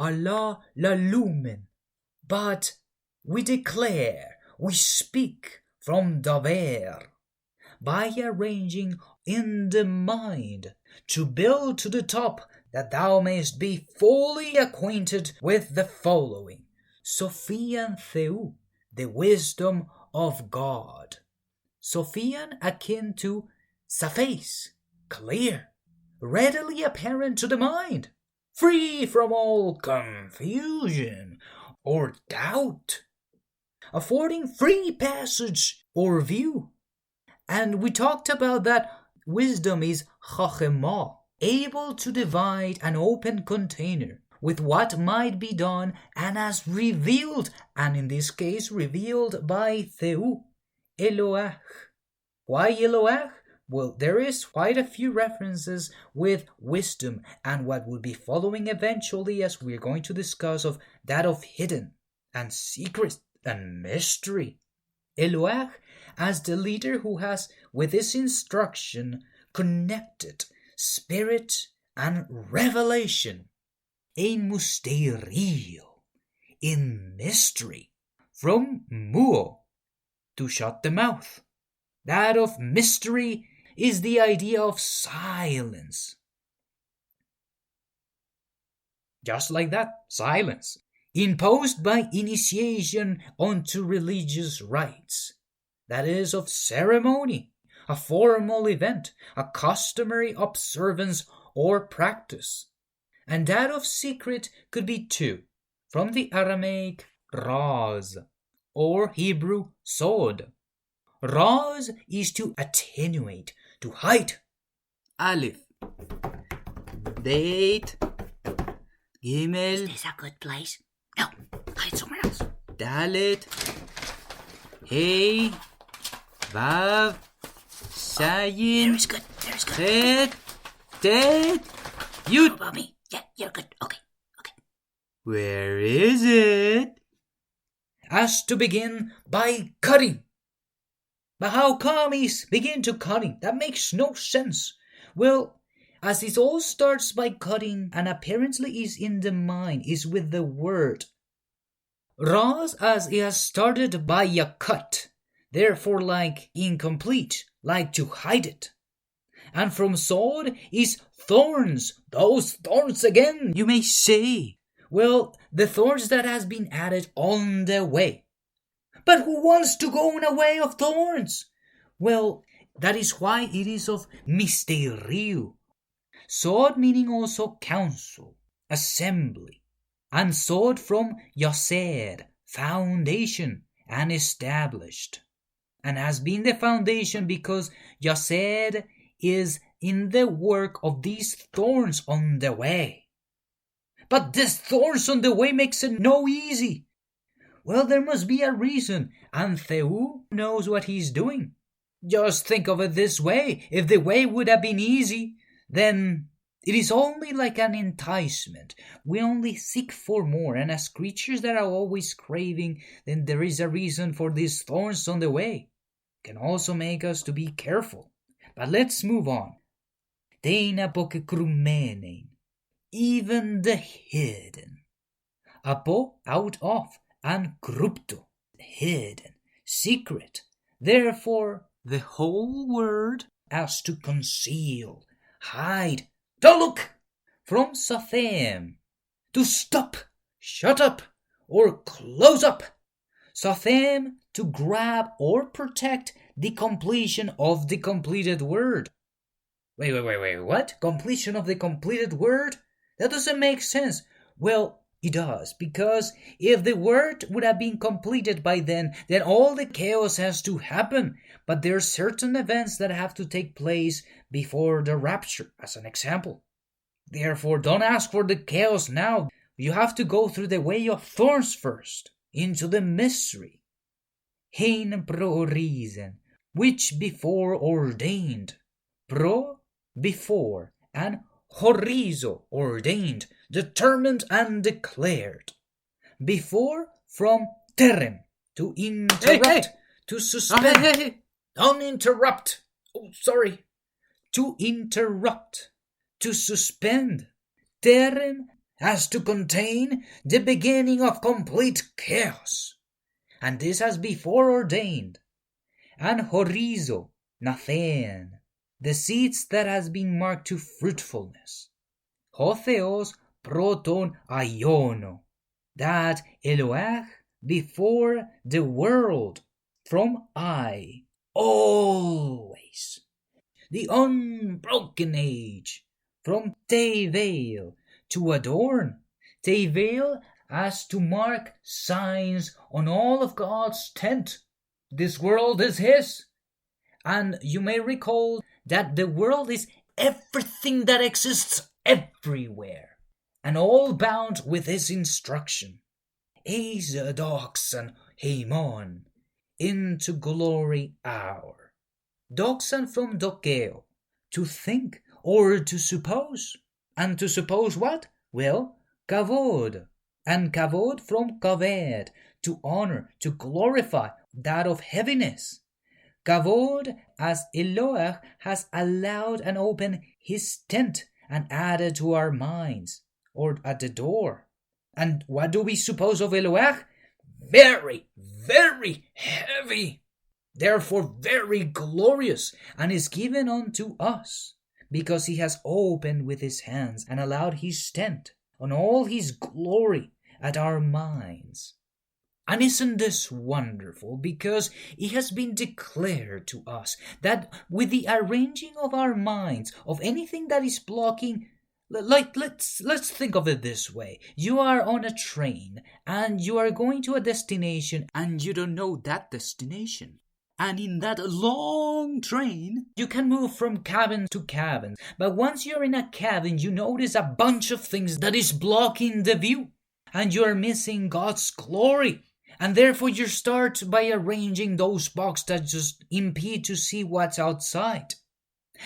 Αλλα λαλουμεν. But we declare, we speak from daver, by arranging in the mind to build to the top, that thou mayst be fully acquainted with the following. Σογιαν Θεου, the wisdom of God. Σογιαν akin to saphes, clear, readily apparent to the mind, free from all confusion or doubt, affording free passage or view. And we talked about that wisdom is chachema, able to divide an open container with what might be done and as revealed, and in this case revealed by Theu, Eloach. Why Eloach? Well, there is quite a few references with wisdom and what will be following eventually, as we're going to discuss, of that of hidden and secret and mystery. Eloach as the leader who has, with this instruction, connected spirit and revelation. In mυστηριω, in mystery, from muo, to shut the mouth. That of mystery is the idea of silence. Just like that, silence, imposed by initiation onto religious rites. That is, of ceremony, a formal event, a customary observance or practice. And that of secret could be two, from the Aramaic raz, or Hebrew sod. Raz is to attenuate, to hide. Aleph, Bet, Gimel. Is this a good place? No, hide somewhere else. Dalet, Hey, Vav, Sayin. There is good, there is good. Chet, Tet, Yud. What about me? Yeah, you're good. Okay. Where is it? As to begin by cutting. But how come he's begin to cutting? That makes no sense. Well, as it all starts by cutting and apparently is in the mind, is with the word. Raz, as it has started by a cut, therefore like incomplete, like to hide it. And from sod is thorns. Those thorns again, you may say. Well, the thorns that has been added on the way. But who wants to go on a way of thorns? Well, that is why it is of mυστηριω. Sod meaning also council, assembly. And sod from yased, foundation, and established. And has been the foundation because yased is in the work of these thorns on the way. But this thorns on the way makes it no easy. Well, there must be a reason, and Theu knows what he's doing. Just think of it this way. If the way would have been easy, then it is only like an enticement. We only seek for more, and as creatures that are always craving, then there is a reason for these thorns on the way. It can also make us to be careful. But let's move on. Teina pokekrumenein, even the hidden. Apo, out of, and krypto, hidden, secret. Therefore, the whole word as to conceal, hide, don't look, from sathem, to stop, shut up, or close up. Sathem, to grab or protect the completion of the completed word. Wait, what? Completion of the completed word? That doesn't make sense. Well, it does, because if the word would have been completed by then all the chaos has to happen. But there are certain events that have to take place before the rapture, as an example. Therefore, don't ask for the chaos now. You have to go through the way of thorns first, into the mystery. Hein pro reason, which before ordained. Pro, before, and horizo, ordained, determined and declared. Before, from terem, to interrupt, to suspend. Don't interrupt. Oh, sorry. To interrupt, to suspend. Terem, as to contain the beginning of complete chaos, and this has before ordained, and horizo, nathen, the seeds that has been marked to fruitfulness, ho Theos proton αιωνω, that Eloah before the world, from I, always, the unbroken age, from tevel, to adorn, tevel as to mark signs on all of God's tent. This world is His. And you may recall that the world is everything that exists everywhere, and all bound with His instruction. Is dọxan ημων, into glory our. Dọxan from dokeo, to think or to suppose. And to suppose what? Well, kavod. And kavod from kaved, to honor, to glorify, that of heaviness. Kavod, as Eloah has allowed and opened His tent and added to our minds, or at the door. And what do we suppose of Eloah? Very, very heavy, therefore very glorious, and is given unto us, because He has opened with His hands and allowed His tent on all His glory at our minds. And isn't this wonderful? Because it has been declared to us that with the arranging of our minds of anything that is blocking, like let's think of it this way. You are on a train and you are going to a destination and you don't know that destination. And in that long train, you can move from cabin to cabin. But once you're in a cabin, you notice a bunch of things that is blocking the view. And you're missing God's glory. And therefore you start by arranging those boxes that just impede to see what's outside.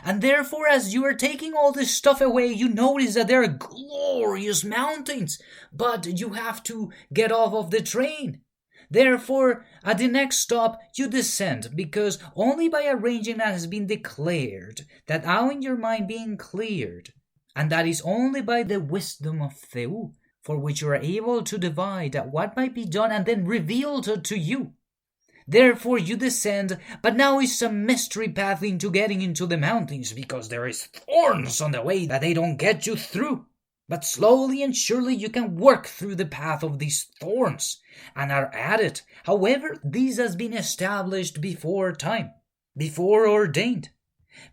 And therefore as you are taking all this stuff away, you notice that there are glorious mountains. But you have to get off of the train. Therefore, at the next stop, you descend, because only by arranging that has been declared, that now in your mind being cleared, and that is only by the wisdom of Theu, for which you are able to divide that what might be done and then revealed to you. Therefore you descend, but now is a mystery path into getting into the mountains, because there is thorns on the way that they don't get you through. But slowly and surely you can work through the path of these thorns, and are added. However, this has been established before time, before ordained.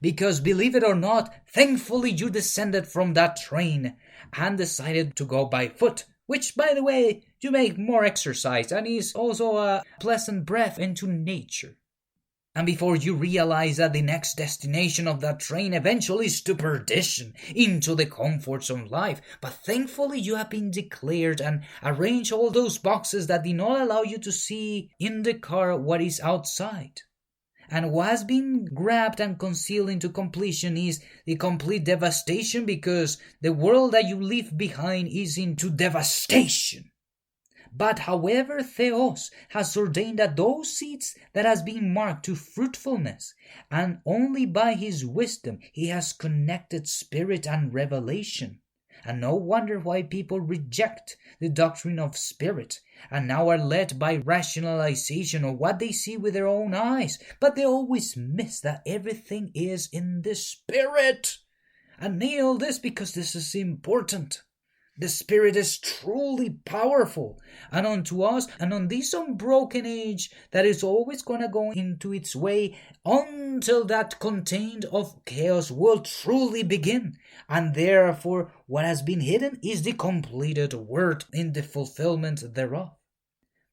Because believe it or not, thankfully you descended from that train and decided to go by foot, which, by the way, you make more exercise and is also a pleasant breath into nature. And before you realize that the next destination of that train eventually is to perdition, into the comforts of life. But thankfully you have been declared and arranged all those boxes that did not allow you to see in the car what is outside. And what has been grabbed and concealed into completion is the complete devastation, because the world that you leave behind is into devastation. But however, Theos has ordained that those seeds that has been marked to fruitfulness, and only by His wisdom He has connected spirit and revelation. And no wonder why people reject the doctrine of spirit, and now are led by rationalization of what they see with their own eyes. But they always miss that everything is in the spirit. And nail this, because this is important. The Spirit is truly powerful, and unto us, and on this unbroken age that is always going to go into its way until that contained of chaos will truly begin. And therefore, what has been hidden is the completed word in the fulfillment thereof.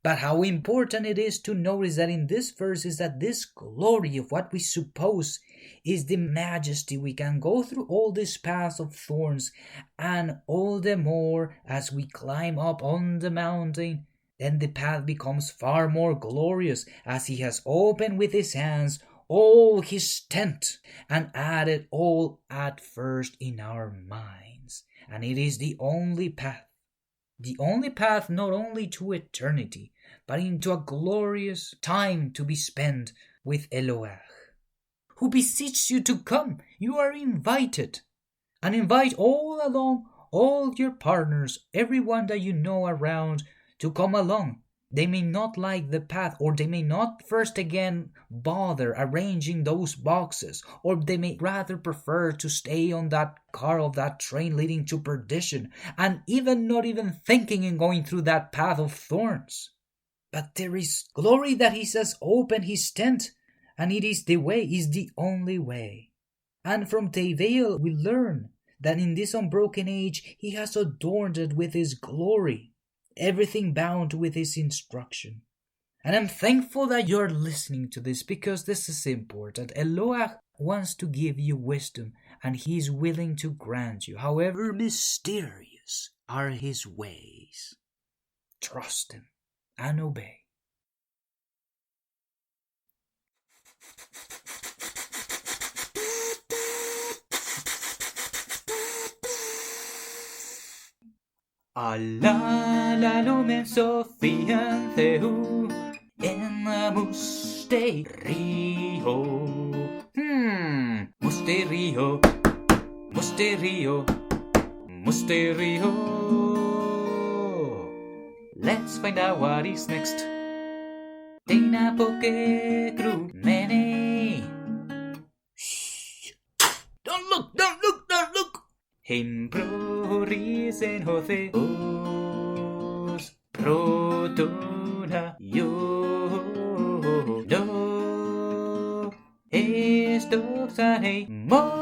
But how important it is to notice that in this verse is that this glory of what we suppose is the majesty. We can go through all this path of thorns, and all the more as we climb up on the mountain, then the path becomes far more glorious, as He has opened with His hands all His tent and added all at first in our minds. And it is the only path not only to eternity, but into a glorious time to be spent with Eloah, who beseeches you to come. You are invited, and invite all along all your partners, everyone that you know around, to come along. They may not like the path, or they may not first again bother arranging those boxes, or they may rather prefer to stay on that car of that train leading to perdition, and not even thinking in going through that path of thorns. But there is glory that he says open his tent, and it is the way, is the only way. And from Teveil we learn that in this unbroken age he has adorned it with his glory, everything bound with his instruction. And I'm thankful that you're listening to this, because this is important. Eloah wants to give you wisdom, and he is willing to grant you, however mysterious are his ways. Trust him and obey. Alla lalumen Sogyan Theu mυστηριω. Mυστηριω. Let's find out what is next. Dana poke crew mene. Don't look! Hin prorisen ho Theos protona yo. Do es dogsan hey mo.